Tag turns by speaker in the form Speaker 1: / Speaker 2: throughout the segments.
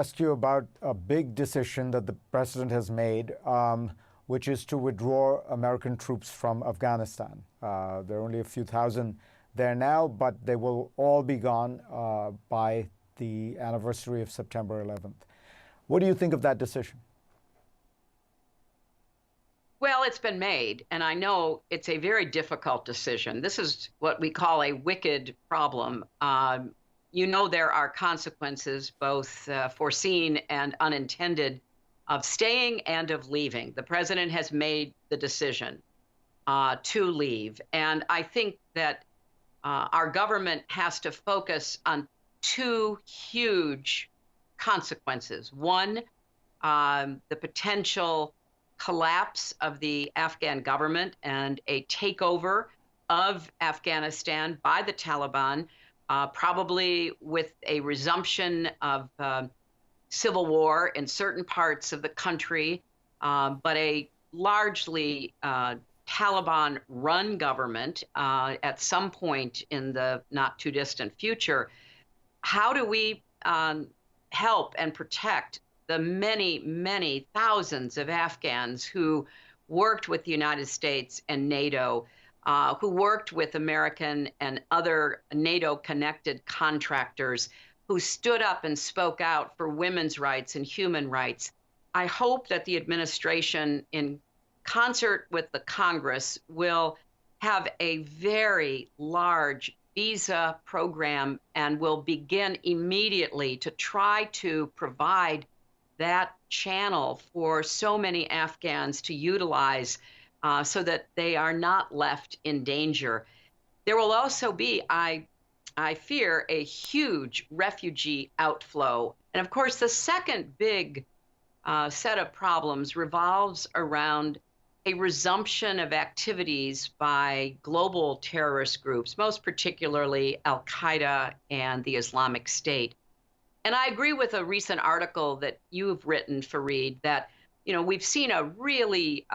Speaker 1: Ask you about a big decision that the president has made, which is to withdraw American troops from Afghanistan. There are only a few thousand there now, but they will all be gone by the anniversary of September 11th. What do you think of that decision?
Speaker 2: Well, it's been made, and I know it's a very difficult decision. This is what we call a wicked problem. There are consequences, both foreseen and unintended, of staying and of leaving. The president has made the decision to leave. And I think that our government has to focus on two huge consequences. One, the potential collapse of the Afghan government and a takeover of Afghanistan by the Taliban, probably with a resumption of civil war in certain parts of the country, but a largely Taliban-run government at some point in the not too distant future. How do we help and protect the many, many thousands of Afghans who worked with the United States and NATO, who worked with American and other NATO-connected contractors, who stood up and spoke out for women's rights and human rights? I hope that the administration, in concert with the Congress, will have a very large visa program and will begin immediately to try to provide that channel for so many Afghans to utilize so that they are not left in danger. There will also be, I fear, a huge refugee outflow. And of course, the second big set of problems revolves around a resumption of activities by global terrorist groups, most particularly Al-Qaeda and the Islamic State. And I agree with a recent article that you've written, Fareed, that we've seen a really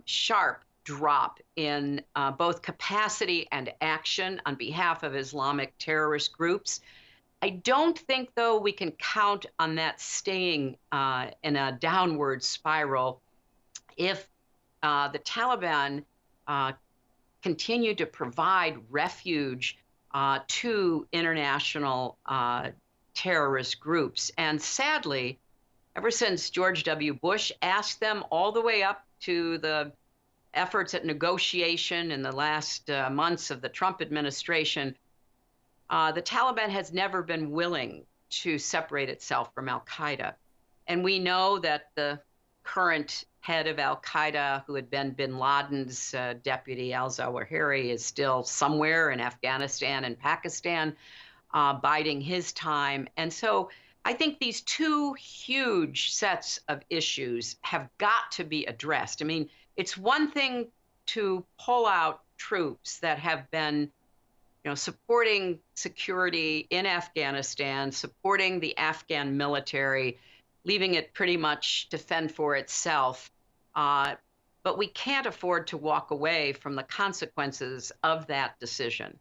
Speaker 2: sharp drop in both capacity and action on behalf of Islamic terrorist groups. I don't think, though, we can count on that staying in a downward spiral if the Taliban continue to provide refuge to international terrorist groups. And sadly, ever since George W. Bush asked them all the way up to the efforts at negotiation in the last months of the Trump administration, the Taliban has never been willing to separate itself from Al-Qaeda. And we know that the current head of Al-Qaeda, who had been bin Laden's deputy, al-Zawahiri, is still somewhere in Afghanistan and Pakistan, biding his time. And so I think these two huge sets of issues have got to be addressed. I mean, it's one thing to pull out troops that have been supporting security in Afghanistan, supporting the Afghan military, leaving it pretty much to fend for itself. But we can't afford to walk away from the consequences of that decision.